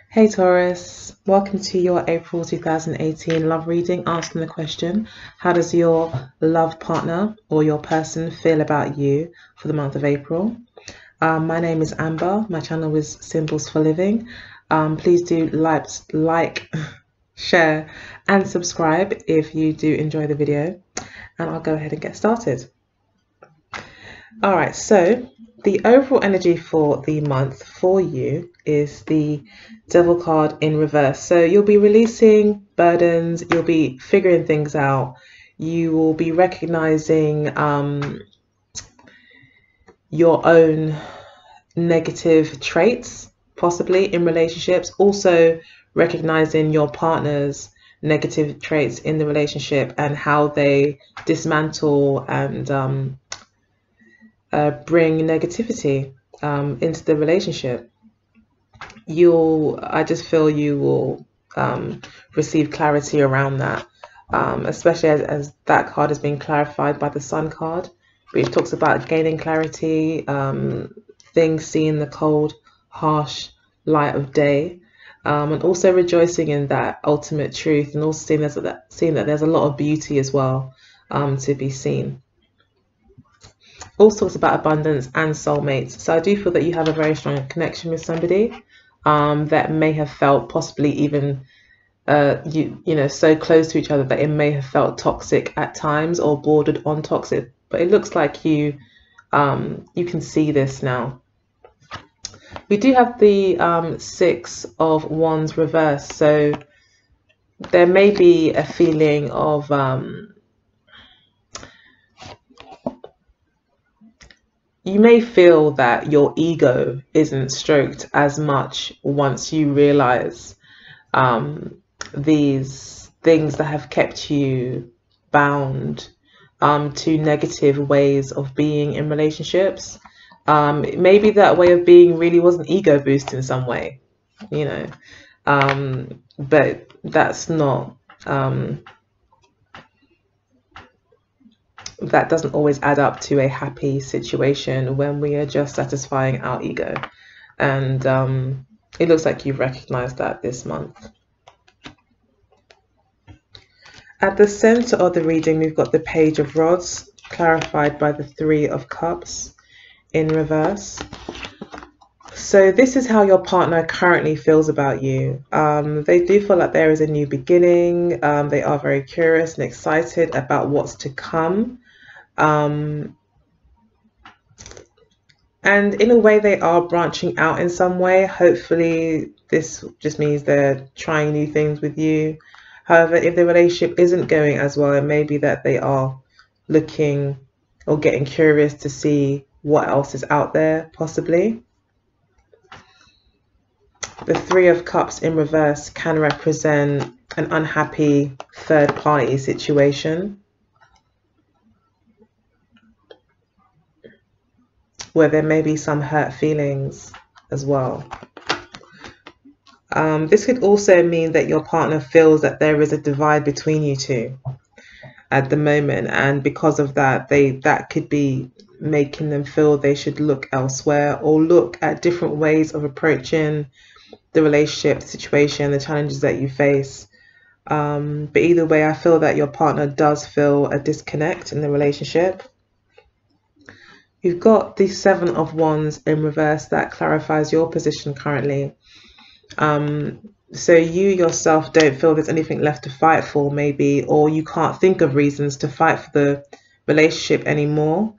Hey Taurus, welcome to your April 2018 love reading, asking the question, how does your love partner or your person feel about you for the month of April? My name is Amber, my channel is Symbols for Living. Please do like, share and subscribe if you do enjoy the video, and I'll go ahead and get started. Alright, so the overall energy for the month for you is the Devil card in reverse. So you'll be releasing burdens, you'll be figuring things out, you will be recognizing your own negative traits, possibly in relationships, also recognizing your partner's negative traits in the relationship and how they dismantle and bring negativity into the relationship. I just feel you will receive clarity around that, especially as that card has been clarified by the Sun card, which talks about gaining clarity, things seeing the cold, harsh light of day, and also rejoicing in that ultimate truth, and also seeing that there's a lot of beauty as well to be seen. Also talks about abundance and soulmates. So I do feel that you have a very strong connection with somebody that may have felt possibly even so close to each other that it may have felt toxic at times or bordered on toxic. But it looks like you can see this now. We do have the Six of Wands reversed, so there may be a feeling of you may feel that your ego isn't stroked as much once you realize these things that have kept you bound to negative ways of being in relationships. Maybe that way of being really was an ego boost in some way, but that's not that doesn't always add up to a happy situation when we are just satisfying our ego. And it looks like you've recognized that this month. At the center of the reading, we've got the Page of Rods, clarified by the Three of Cups in reverse. So this is how your partner currently feels about you. They do feel like there is a new beginning. They are very curious and excited about what's to come. And in a way, they are branching out in some way. Hopefully, this just means they're trying new things with you. However, if the relationship isn't going as well, it may be that they are looking or getting curious to see what else is out there, possibly. The Three of Cups in reverse can represent an unhappy third-party situation, where there may be some hurt feelings as well. This could also mean that your partner feels that there is a divide between you two at the moment, and because of that, that could be making them feel they should look elsewhere or look at different ways of approaching the relationship, the situation, the challenges that you face. But either way, I feel that your partner does feel a disconnect in the relationship. You've got the Seven of Wands in reverse that clarifies your position currently. So you yourself don't feel there's anything left to fight for, maybe, or you can't think of reasons to fight for the relationship anymore.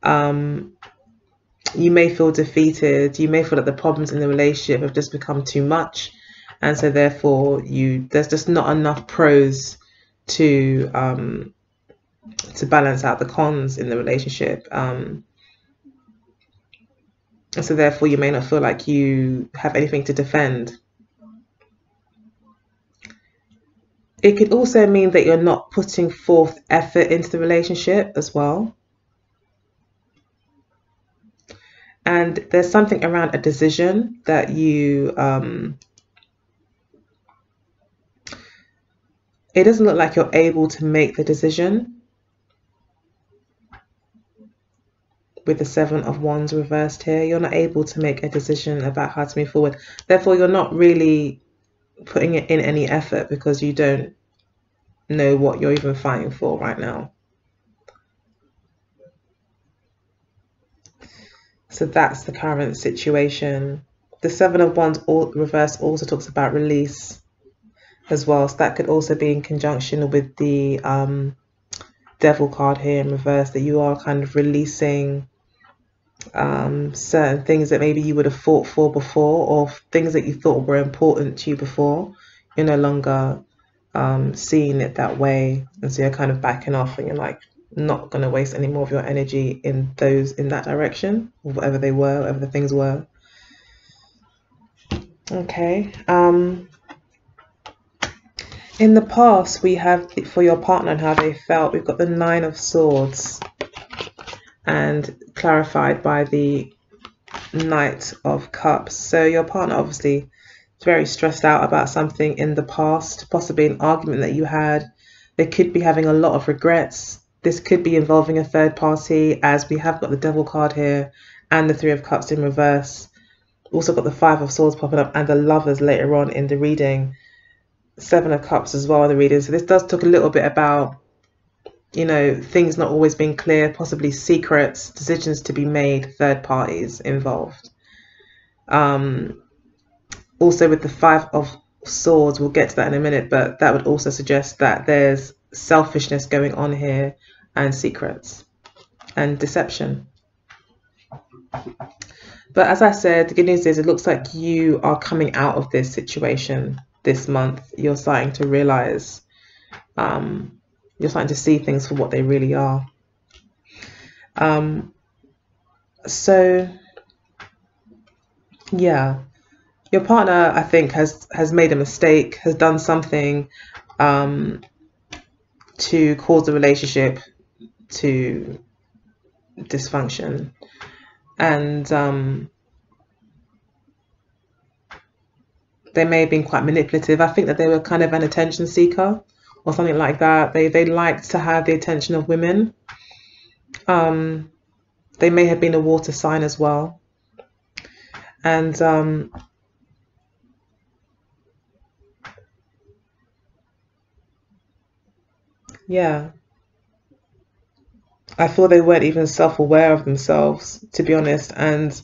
You may feel defeated. You may feel that the problems in the relationship have just become too much, and so therefore there's just not enough pros to balance out the cons in the relationship. So therefore you may not feel like you have anything to defend. It could also mean that you're not putting forth effort into the relationship as well. And there's something around a decision that you, it doesn't look like you're able to make the decision. with the Seven of Wands reversed here. You're not able to make a decision about how to move forward. Therefore, you're not really putting it in any effort because you don't know what you're even fighting for right now. So that's the current situation. The Seven of Wands reversed also talks about release as well. So that could also be in conjunction with the Devil card here in reverse, that you are kind of releasing certain things that maybe you would have fought for before, or things that you thought were important to you before. You're no longer seeing it that way, and so you're kind of backing off, and you're like not going to waste any more of your energy in that direction, or whatever they were, whatever the things were. Okay. In the past, we have for your partner and how they felt, we've got the Nine of Swords, and clarified by the Knight of Cups. So your partner obviously is very stressed out about something in the past, possibly an argument that you had. They could be having a lot of regrets. This could be involving a third party, as we have got the Devil card here and the Three of Cups in reverse. Also got the Five of Swords popping up and the Lovers later on in the reading. Seven of Cups as well in the reading. So this does talk a little bit about, you know, things not always being clear, possibly secrets, decisions to be made, third parties involved. Also with the Five of Swords, we'll get to that in a minute, but that would also suggest that there's selfishness going on here, and secrets and deception. But as I said, the good news is it looks like you are coming out of this situation this month. You're starting to realize, you're starting to see things for what they really are. So yeah, your partner, I think, has made a mistake, has done something to cause the relationship to dysfunction, and they may have been quite manipulative. I think that they were kind of an attention seeker or something like that. They liked to have the attention of women. They may have been a water sign as well, and yeah, I feel they weren't even self-aware of themselves, to be honest. And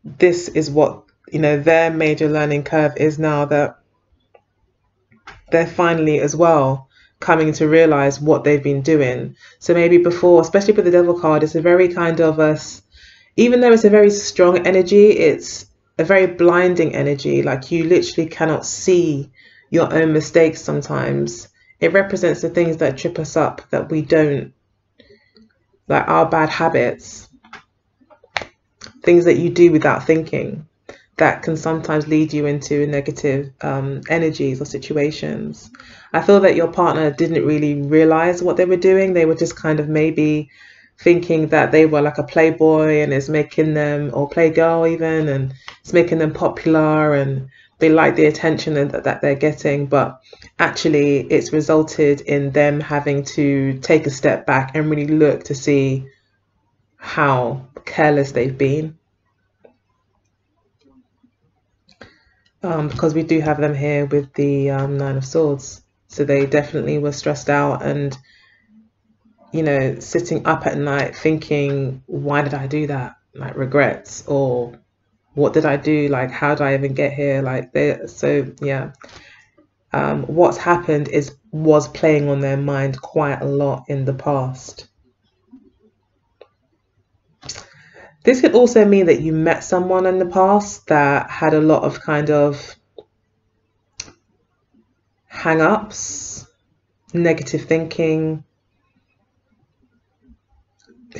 this is what, you know, their major learning curve is now, that they're finally as well coming to realize what they've been doing. So maybe before, especially with the Devil card, it's a very kind of even though it's a very strong energy, it's a very blinding energy. Like, you literally cannot see your own mistakes sometimes. It represents the things that trip us up, that we don't, like our bad habits, things that you do without thinking, that can sometimes lead you into negative energies or situations. I feel that your partner didn't really realize what they were doing. They were just kind of maybe thinking that they were like a playboy, and it's making them, or playgirl even, and it's making them popular, and they like the attention that they're getting. But actually it's resulted in them having to take a step back and really look to see how careless they've been. Because we do have them here with the Nine of Swords. So they definitely were stressed out, and, you know, sitting up at night thinking, why did I do that? Like, regrets, or what did I do? Like, how did I even get here? Like, yeah. What's happened was playing on their mind quite a lot in the past. This could also mean that you met someone in the past that had a lot of kind of hang-ups, negative thinking,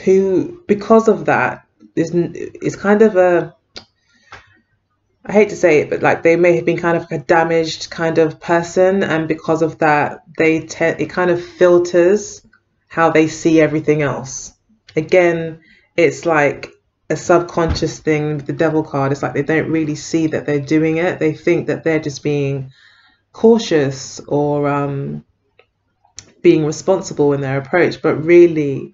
who, because of that, is kind of a, I hate to say it, but like, they may have been kind of a damaged kind of person, and because of that, it kind of filters how they see everything else. Again, it's like a subconscious thing with the Devil card. It's like they don't really see that they're doing it. They think that they're just being cautious or being responsible in their approach, but really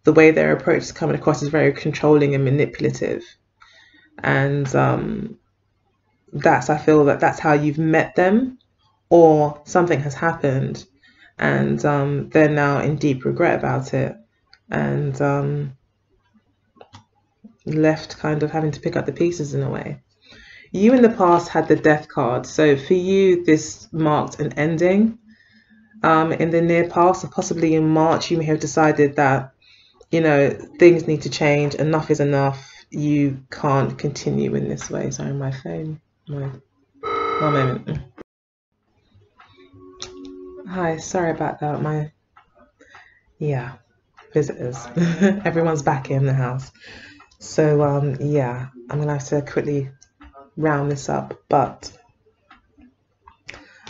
the way their approach is coming across is very controlling and manipulative. And I feel that that's how you've met them, or something has happened and they're now in deep regret about it, and left kind of having to pick up the pieces in a way. You in the past had the Death card, so for you this marked an ending. In the near past, or possibly in March, you may have decided that, you know, things need to change, enough is enough, you can't continue in this way. Sorry, my phone. One moment. Hi, sorry about that. Yeah, visitors. Everyone's back in the house. So yeah, I'm gonna have to quickly round this up, but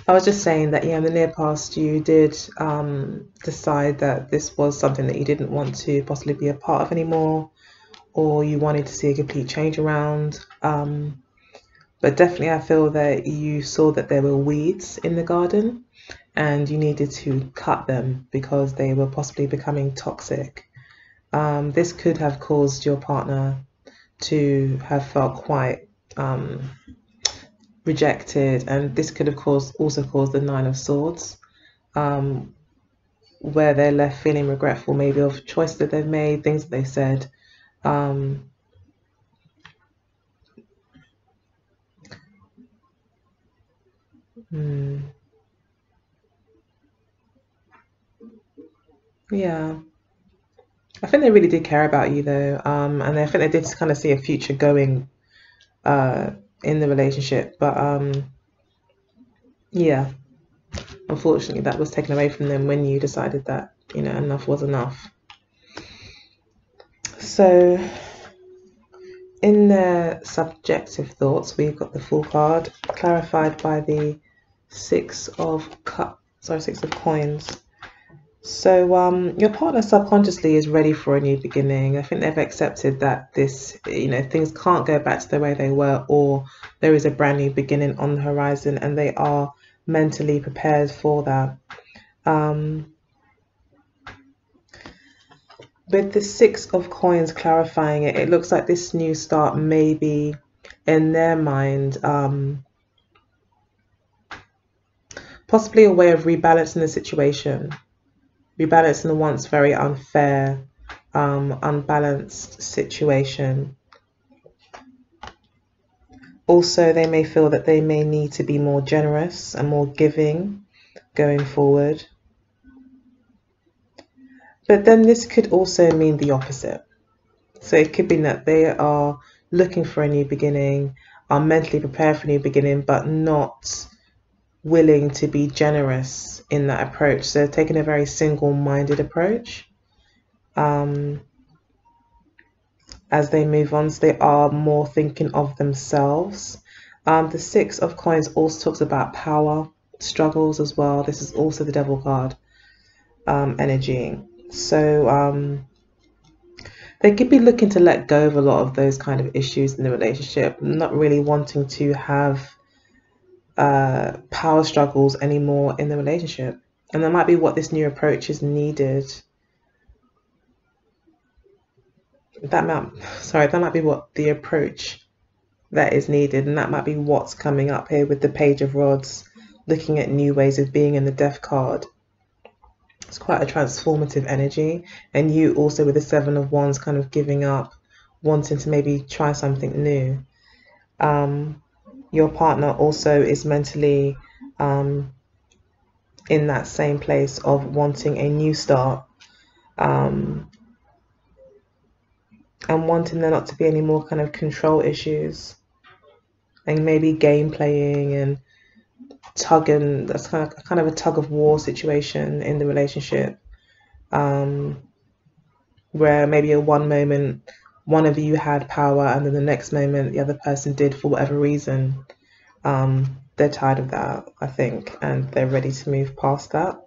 I was just saying that, yeah, in the near past you did decide that this was something that you didn't want to possibly be a part of anymore, or you wanted to see a complete change around. But definitely I feel that you saw that there were weeds in the garden and you needed to cut them because they were possibly becoming toxic. This could have caused your partner to have felt quite rejected, and this could have also caused the Nine of Swords, where they're left feeling regretful maybe of choices that they've made, things that they said. Yeah, I think they really did care about you though, and I think they did kind of see a future going in the relationship, but yeah, unfortunately that was taken away from them when you decided that, you know, enough was enough. So in their subjective thoughts, we've got the Fool card clarified by the Six of Coins. So your partner subconsciously is ready for a new beginning. I think they've accepted that this, you know, things can't go back to the way they were, or there is a brand new beginning on the horizon, and they are mentally prepared for that. With the Six of Coins clarifying it, it looks like this new start may be, in their mind, possibly a way of rebalancing the situation, rebalancing the once very unfair, unbalanced situation. Also, they may feel that they may need to be more generous and more giving going forward. But then this could also mean the opposite. So it could be that they are looking for a new beginning, are mentally prepared for a new beginning, but not willing to be generous in that approach. So they're taking a very single-minded approach as they move on. So they are more thinking of themselves. The Six of Coins also talks about power struggles as well. This is also the Devil card energy. So they could be looking to let go of a lot of those kind of issues in the relationship, not really wanting to have power struggles anymore in the relationship. And that might be what this new approach is needed. That might be what the approach that is needed, and that might be what's coming up here with the Page of Rods, looking at new ways of being in the Death card. It's quite a transformative energy, and you also with the Seven of Wands kind of giving up, wanting to maybe try something new. Your partner also is mentally in that same place of wanting a new start, and wanting there not to be any more kind of control issues, and maybe game playing and tugging. That's kind of a tug of war situation in the relationship, where maybe at one moment one of you had power and then the next moment the other person did for whatever reason. They're tired of that, I think, and they're ready to move past that.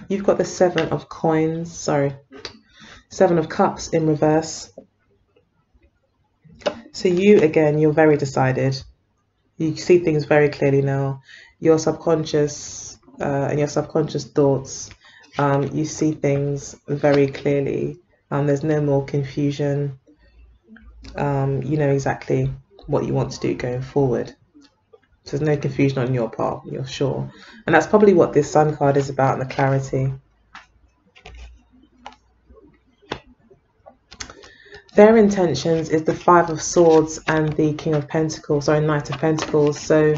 You've got the Seven of Cups in reverse. So you, again, you're very decided. You see things very clearly now. Your subconscious and your subconscious thoughts, you see things very clearly. There's no more confusion. You know exactly what you want to do going forward. So there's no confusion on your part, you're sure. And that's probably what this Sun card is about, and the clarity. Their intentions is the Five of Swords and the King of Pentacles, sorry, Knight of Pentacles. So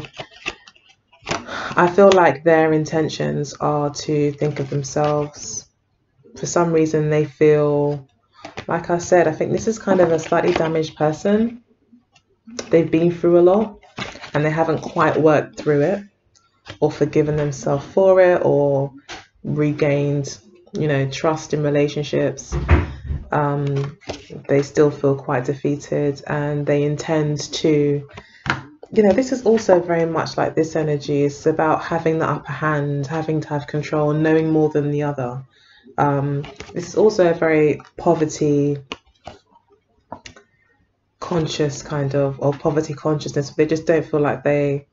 I feel like their intentions are to think of themselves. For some reason they feel, like I said, I think this is kind of a slightly damaged person. They've been through a lot and they haven't quite worked through it or forgiven themselves for it or regained, you know, trust in relationships. They still feel quite defeated and they intend to, you know, this is also very much like this energy. It's about having the upper hand, having to have control, knowing more than the other. This is also a very poverty conscious kind of, or poverty consciousness. They just don't feel like they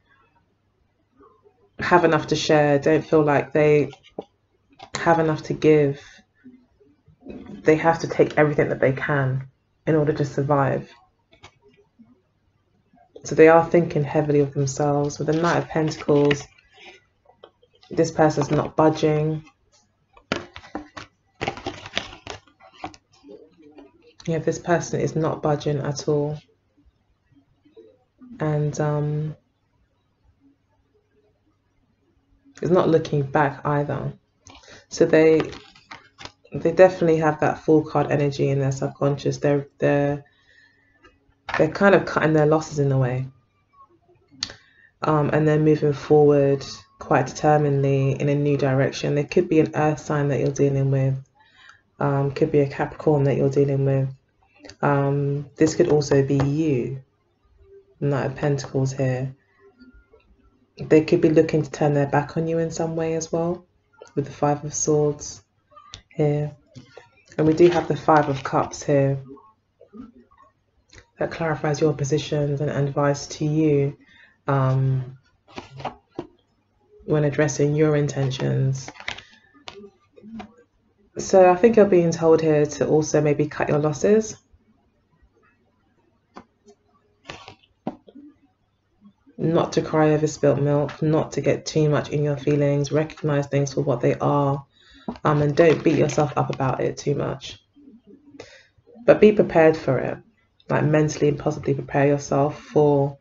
have enough to share, don't feel like they have enough to give. They have to take everything that they can in order to survive. So they are thinking heavily of themselves. With the Knight of Pentacles, this person's not budging. Yeah, this person is not budging at all. And is not looking back either. So they definitely have that full card energy in their subconscious. They're kind of cutting their losses in a way. And they're moving forward quite determinedly in a new direction. There could be an earth sign that you're dealing with. Could be a Capricorn that you're dealing with. This could also be you. Knight of Pentacles here. They could be looking to turn their back on you in some way as well, with the Five of Swords here. And we do have the Five of Cups here. That clarifies your positions and advice to you when addressing your intentions. So I think you're being told here to also maybe cut your losses. Not to cry over spilt milk, not to get too much in your feelings, recognize things for what they are, and don't beat yourself up about it too much. But be prepared for it, like mentally and possibly prepare yourself for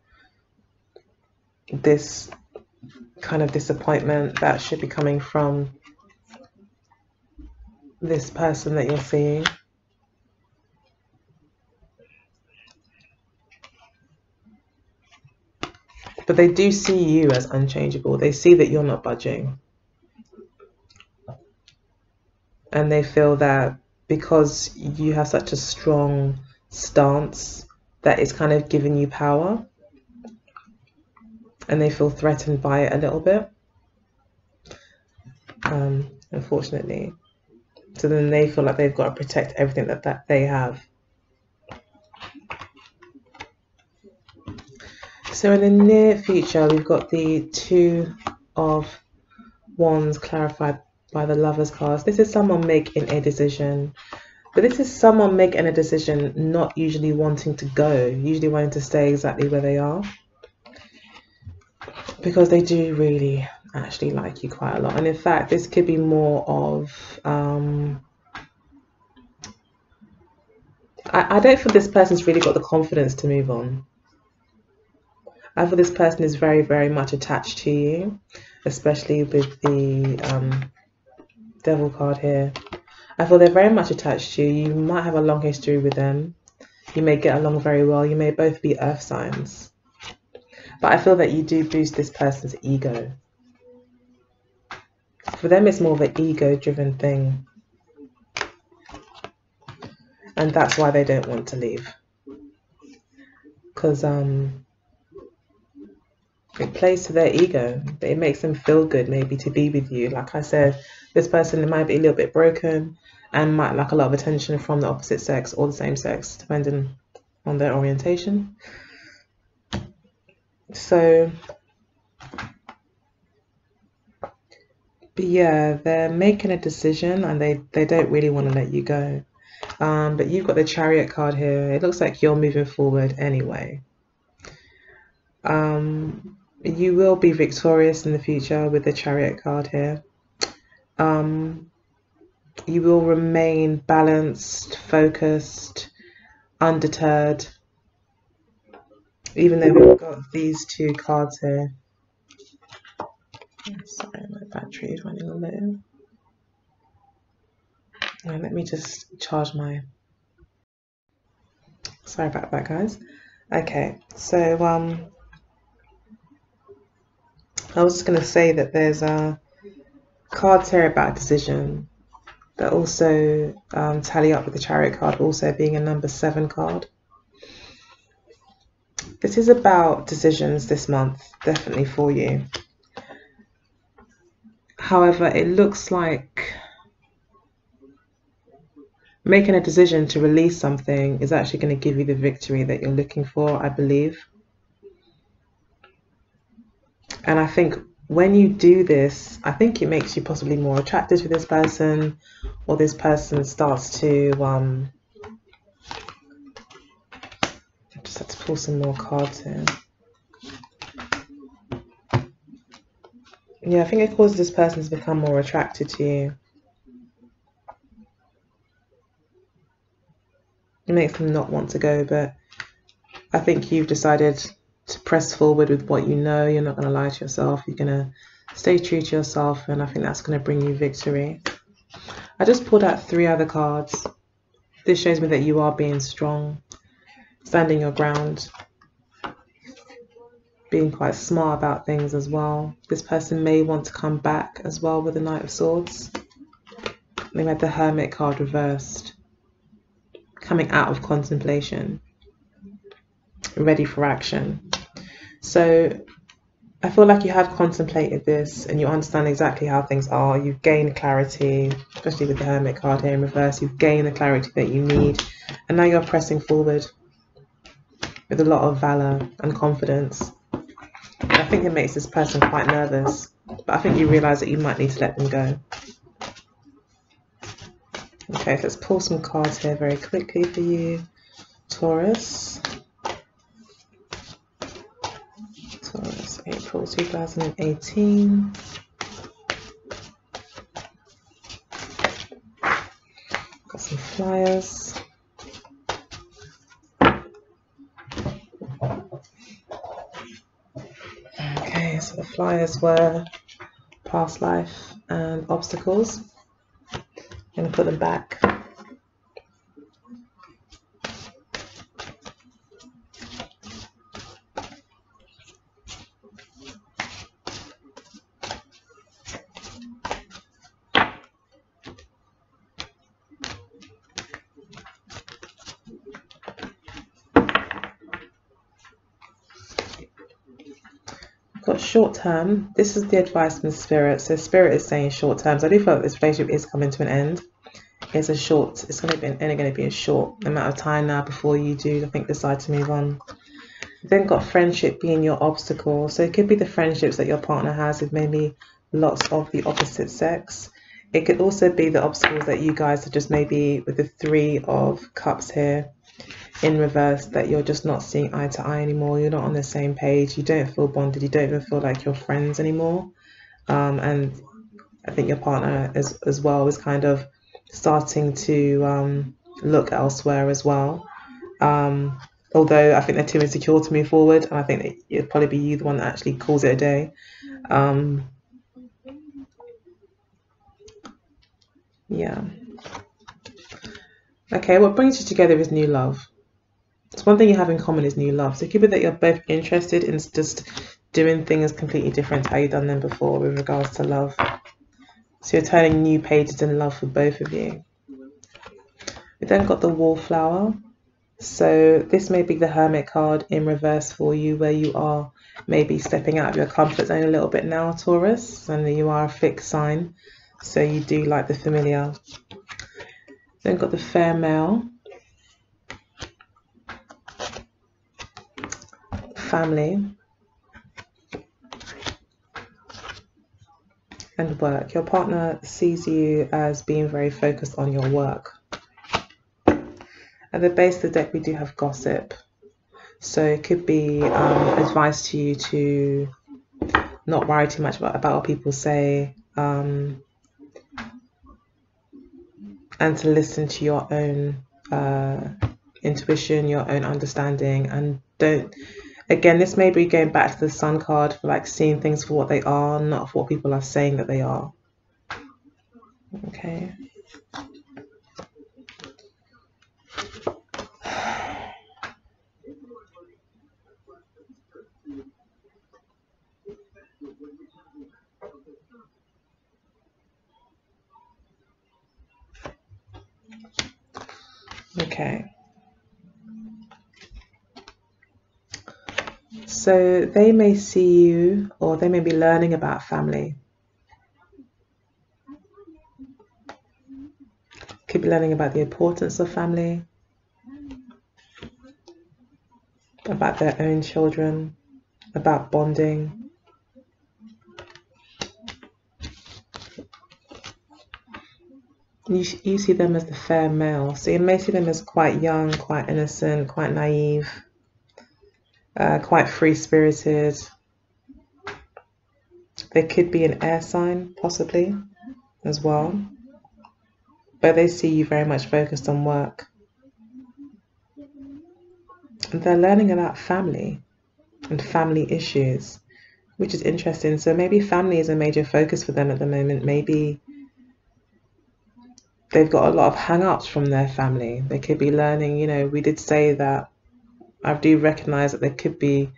this kind of disappointment that should be coming from this person that you're seeing. But they do see you as unchangeable. They see that you're not budging. And they feel that because you have such a strong stance, that it's kind of giving you power. And they feel threatened by it a little bit, unfortunately. So then they feel like they've got to protect everything that they have. So in the near future, we've got the Two of Wands clarified by the Lovers card. This is someone making a decision. But this is someone making a decision not usually wanting to go, usually wanting to stay exactly where they are. Because they do really actually like you quite a lot. And in fact, this could be more of... I don't feel this person's really got the confidence to move on. I feel this person is very, very much attached to you, especially with the Devil card here. I feel they're very much attached to you. You might have a long history with them. You may get along very well. You may both be earth signs. But I feel that you do boost this person's ego. For them, it's more of an ego-driven thing. And that's why they don't want to leave. Because it plays to their ego. It makes them feel good maybe to be with you. Like I said, this person might be a little bit broken and might lack a lot of attention from the opposite sex or the same sex, depending on their orientation. So, but yeah, they're making a decision and they don't really want to let you go. But you've got the Chariot card here. It looks like you're moving forward anyway. You will be victorious in the future with the Chariot card here. You will remain balanced, focused, undeterred, even though we've got these two cards here. Sorry, my battery is running low. Let me just charge my... Sorry about that, guys. Okay, so I was just going to say that there's cards here about decision that also tally up with the Chariot card, also being a number 7 card. This is about decisions this month, definitely for you. However, it looks like making a decision to release something is actually going to give you the victory that you're looking for, I believe. And I think when you do this, I think it makes you possibly more attracted to this person, or this person starts to I just have to pull some more cards here. Yeah, I think it causes this person to become more attracted to you. It makes them not want to go, but I think you've decided to press forward with what you know. You're not going to lie to yourself. You're going to stay true to yourself, and I think that's going to bring you victory. I just pulled out 3 other cards. This shows me that you are being strong, standing your ground, being quite smart about things as well. This person may want to come back as well with the Knight of Swords. They had the Hermit card reversed, coming out of contemplation, ready for action. So I feel like you have contemplated this and you understand exactly how things are. You've gained clarity, especially with the Hermit card here in reverse. You've gained the clarity that you need, and now you're pressing forward with a lot of valor and confidence. I think it makes this person quite nervous, but I think you realize that you might need to let them go. Okay, so let's pull some cards here very quickly for you, Taurus. Taurus, April 2018. Got some flyers. Okay, so the flyers were past life and obstacles. I'm going to put them back. Got short term. This is the advice from Spirit. So Spirit is saying short term. So I do feel like this relationship is coming to an end. It's only going to be a short amount of time now before you do, I think, decide to move on. You've then got friendship being your obstacle. So it could be the friendships that your partner has with maybe lots of the opposite sex. It could also be the obstacles that you guys are just maybe with the 3 of Cups here in reverse, that you're just not seeing eye to eye anymore. You're not on the same page. You don't feel bonded. You don't even feel like you're friends anymore. And I think your partner as well is kind of starting to look elsewhere as well. Although I think they're too insecure to move forward, and I think that it'd probably be you the one that actually calls it a day. Yeah. Okay, what brings you together is new love. It's one thing you have in common is new love. So it could be that you're both interested in just doing things completely different to how you've done them before with regards to love. So you're turning new pages in love for both of you. We then got the Wallflower. So this may be the Hermit card in reverse for you, where you are maybe stepping out of your comfort zone a little bit now, Taurus, and you are a fixed sign. So you do like the familiar. Then got the Fair Male. Family. And work. Your partner sees you as being very focused on your work. At the base of the deck, we do have gossip. So it could be advice to you to not worry too much about what people say, and to listen to your own intuition, your own understanding, and don't. Again, this may be going back to the Sun card for like seeing things for what they are, not for what people are saying that they are. Okay. Okay. So they may see you, or they may be learning about family. Could be learning about the importance of family, about their own children, about bonding. You see them as the fair male, so you may see them as quite young, quite innocent, quite naive, quite free-spirited. They could be an air sign, possibly, as well. But they see you very much focused on work. And they're learning about family and family issues, which is interesting. So maybe family is a major focus for them at the moment. Maybe they've got a lot of hang-ups from their family. They could be learning, we did say that I do recognize that there could be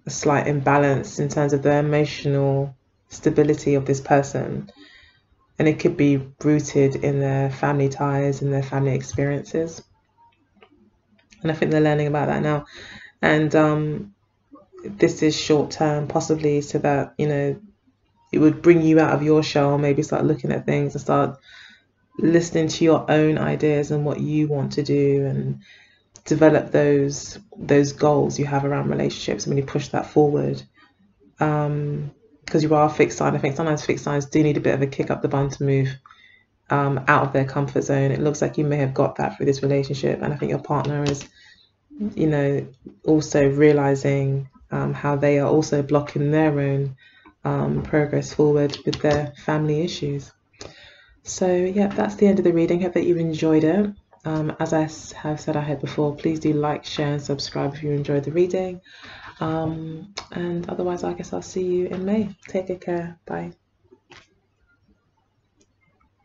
a slight imbalance in terms of the emotional stability of this person. And it could be rooted in their family ties and their family experiences. And I think they're learning about that now. And this is short term, possibly, so that, it would bring you out of your shell, maybe start looking at things and start listening to your own ideas and what you want to do, and develop those goals you have around relationships and really push that forward. Because you are a fixed sign. I think sometimes fixed signs do need a bit of a kick up the bum to move out of their comfort zone. It looks like you may have got that through this relationship, and I think your partner is, also realizing how they are also blocking their own progress forward with their family issues. So yeah, that's the end of the reading. Hope that you've enjoyed it. As I have said, I hope before, please do like, share, and subscribe if you enjoyed the reading. And otherwise, I guess I'll see you in May. Take good care. Bye.